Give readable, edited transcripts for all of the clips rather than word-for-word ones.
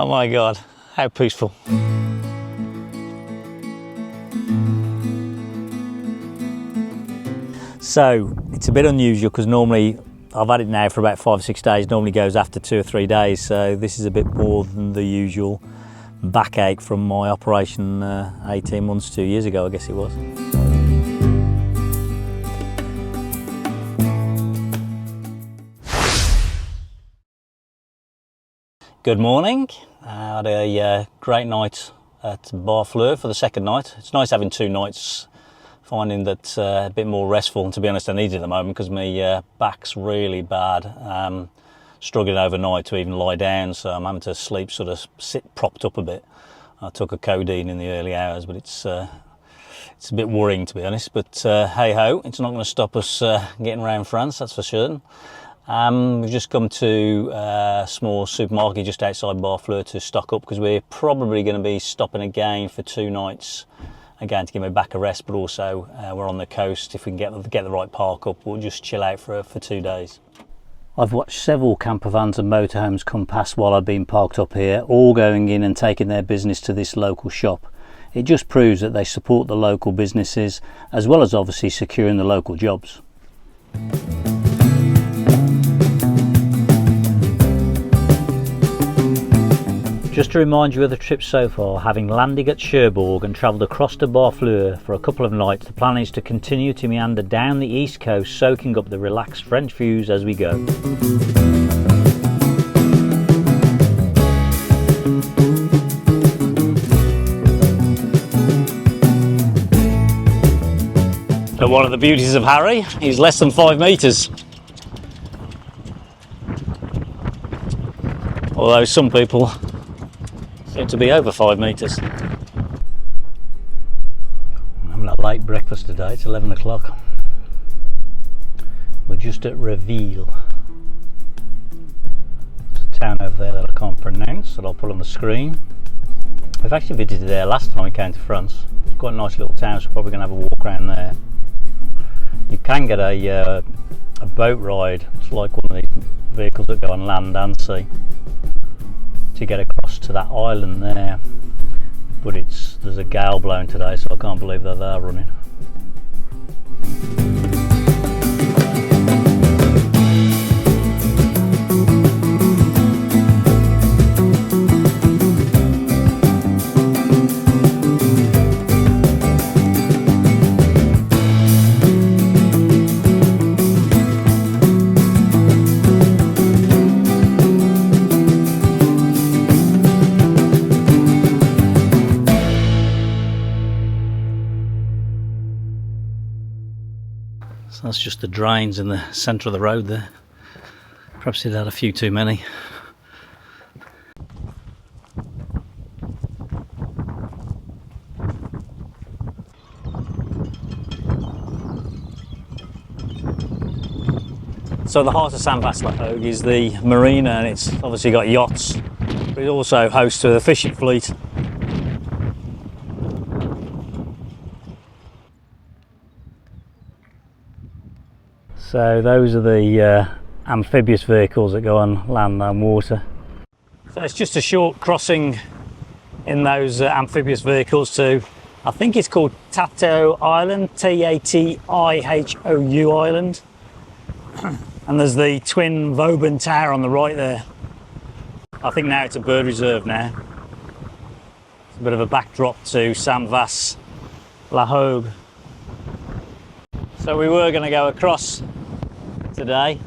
Oh my God, how peaceful. So it's a bit unusual because normally I've had it now for about 5 or 6 days, normally goes after 2 or 3 days, so this is a bit more than the usual backache from my operation 18 months, 2 years ago I guess it was. Good morning. I had a great night at Barfleur for the second night. It's nice having 2 nights, finding that a bit more restful, and to be honest I need it at the moment because my back's really bad. Struggling overnight to even lie down, so I'm having to sleep, sort of sit propped up a bit. I took a codeine in the early hours, but it's a bit worrying to be honest, but hey ho, it's not going to stop us getting around France, that's for certain. We've just come to a small supermarket just outside Barfleur to stock up because we're probably going to be stopping again for 2 nights, again to give my back a rest, but also we're on the coast. If we can get the right park up, we'll just chill out for 2 days. I've watched several campervans and motorhomes come past while I've been parked up here, all going in and taking their business to this local shop. It just proves that they support the local businesses as well as obviously securing the local jobs. Just to remind you of the trip so far, having landed at Cherbourg and travelled across to Barfleur for a couple of nights, the plan is to continue to meander down the east coast, soaking up the relaxed French views as we go. And one of the beauties of Harry, he's less than 5 metres. Although some people seem to be over 5 metres. I'm having a late breakfast today, it's 11 o'clock. We're just at Reville. There's a town over there that I can't pronounce, that I'll put on the screen. We've actually visited there last time we came to France. It's quite a nice little town, so we're probably going to have a walk around there. You can get a boat ride, it's like one of the vehicles that go on land and sea, to get across to that island there, but there's a gale blowing today, so I can't believe that they're running. So that's just the drains in the centre of the road there. Perhaps it had a few too many. So the heart of Saint Vaast La Hougue is the marina, and it's obviously got yachts, but it also hosts a fishing fleet. So those are the amphibious vehicles that go on land and water. So it's just a short crossing in those amphibious vehicles to, I think it's called Tatou Island, T-A-T-I-H-O-U Island. And there's the twin Vauban Tower on the right there. I think now it's a bird reserve now. It's a bit of a backdrop to Saint Vaast La Hougue. So we were going to go across today,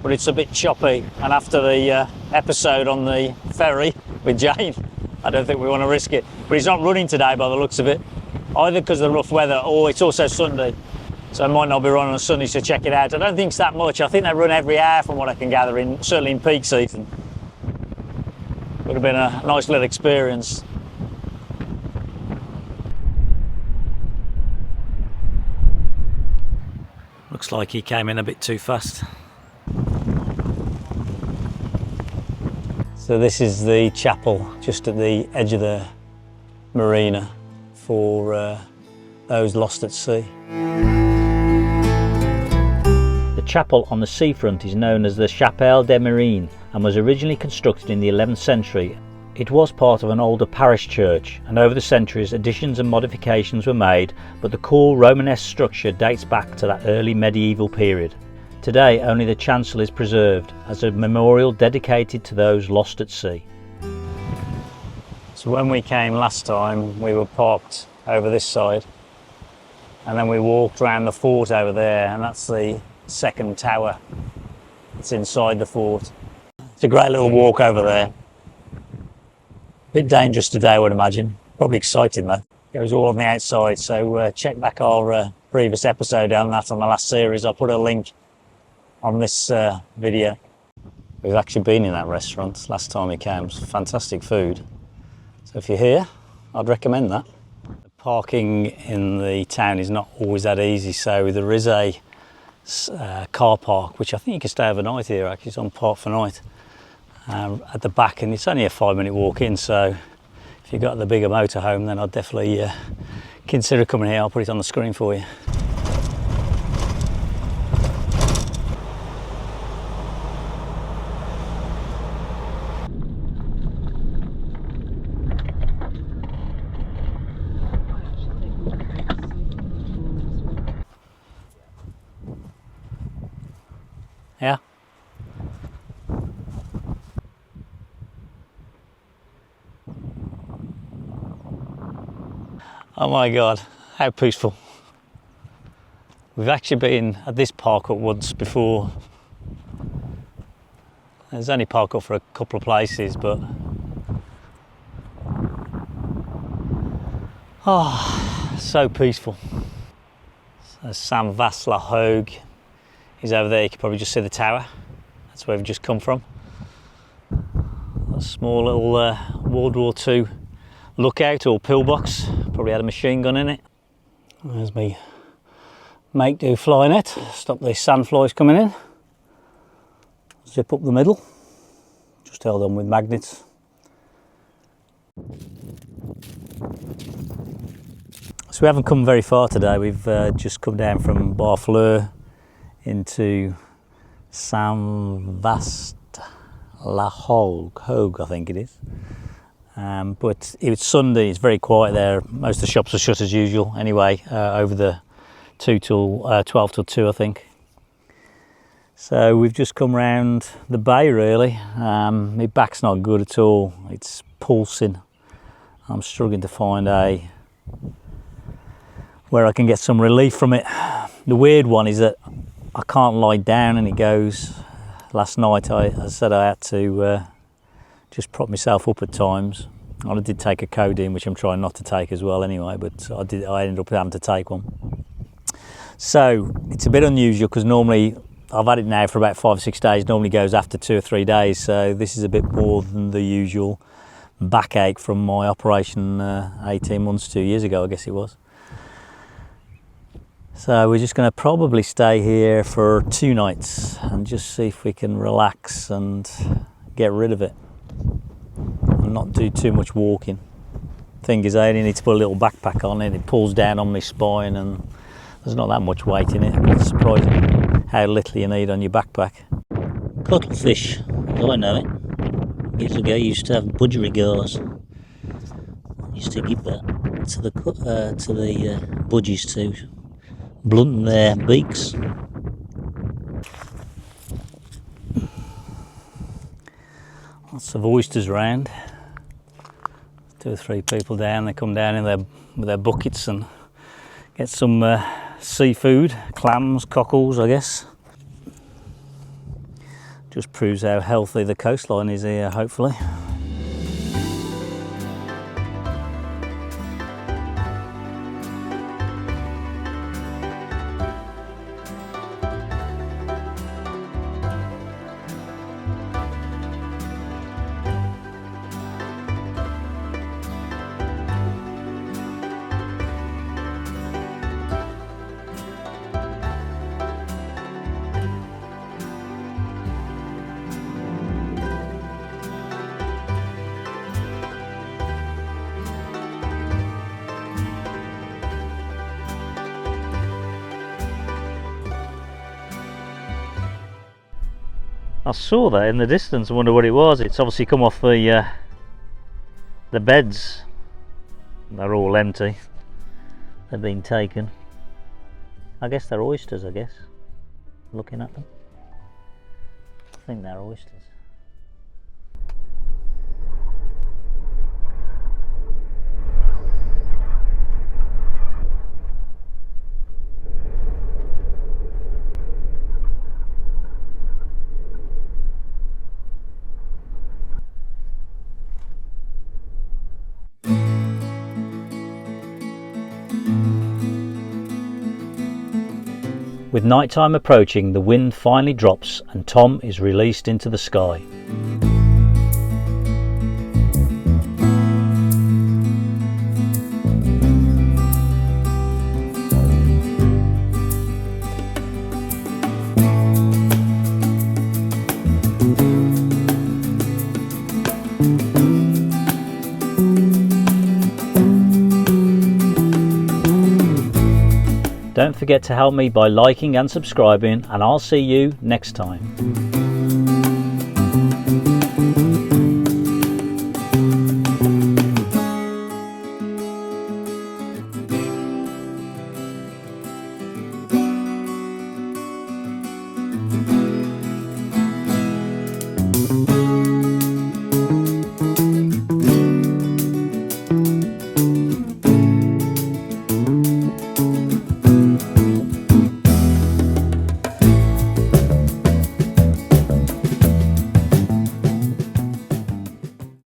but it's a bit choppy, and after the episode on the ferry with Jane, I don't think we want to risk it. But he's not running today by the looks of it, either because of the rough weather or it's also Sunday, so it might not be running on Sunday, so check it out. I don't think it's that much. I think they run every hour from what I can gather, certainly in peak season. Would have been a nice little experience. Looks like he came in a bit too fast. So this is the chapel just at the edge of the marina for those lost at sea. The chapel on the seafront is known as the Chapelle des Marines, and was originally constructed in the 11th century. It was part of an older parish church, and over the centuries additions and modifications were made, but the core Romanesque structure dates back to that early medieval period. Today only the chancel is preserved as a memorial dedicated to those lost at sea. So when we came last time we were parked over this side, and then we walked around the fort over there, and that's the second tower. It's inside the fort. It's a great little walk over there. Bit dangerous today, I would imagine. Probably exciting though. It was all on the outside, so check back our previous episode on that, on the last series. I'll put a link on this video. We've actually been in that restaurant last time we came. It was fantastic food. So if you're here, I'd recommend that. The parking in the town is not always that easy, so there is a car park, which I think you can stay overnight here. Actually, it's on Park for Night. At the back, and it's only a 5-minute walk in, so if you've got the bigger motorhome, then I'd definitely consider coming here. I'll put it on the screen for you. Yeah. Oh my God, how peaceful. We've actually been at this park up once before. There's only park up for a couple of places, but oh, so peaceful. So Saint Vaast La Hougue is over there. You can probably just see the tower. That's where we've just come from. A small little World War II lookout or pillbox. Probably had a machine gun in it. There's me make do fly net. Stop these sandflies coming in. Zip up the middle. Just held on with magnets. So we haven't come very far today. We've just come down from Barfleur into Saint Vaast La Hougue, I think it is. But it's Sunday, it's very quiet there. Most of the shops are shut as usual anyway, over the 12 till 2, I think. So we've just come round the bay really. My back's not good at all, it's pulsing. I'm struggling to find where I can get some relief from it. The weird one is that I can't lie down and it goes. Last night I said I had to just prop myself up at times. I did take a codeine, which I'm trying not to take as well anyway, but I ended up having to take one. So it's a bit unusual because normally I've had it now for about 5 or 6 days, normally goes after 2 or 3 days, so this is a bit more than the usual backache from my operation 18 months, 2 years ago I guess it was. So we're just going to probably stay here for 2 nights and just see if we can relax and get rid of it and not do too much walking. Thing is, I only need to put a little backpack on and it pulls down on my spine and there's not that much weight in it. It's surprising how little you need on your backpack. Cuttlefish, I know it. Years ago I used to have budgerigars. Used to give that to the budgies to blunt their beaks. Lots of oysters around. 2 or 3 people down. They come down with their buckets and get some seafood, clams, cockles, I guess. Just proves how healthy the coastline is here, hopefully. I saw that in the distance. I wonder what it was. It's obviously come off the beds. They're all empty. They've been taken. I guess they're oysters, I guess. Looking at them. I think they're oysters. With nighttime approaching, the wind finally drops and Tom is released into the sky. Don't forget to help me by liking and subscribing, and I'll see you next time.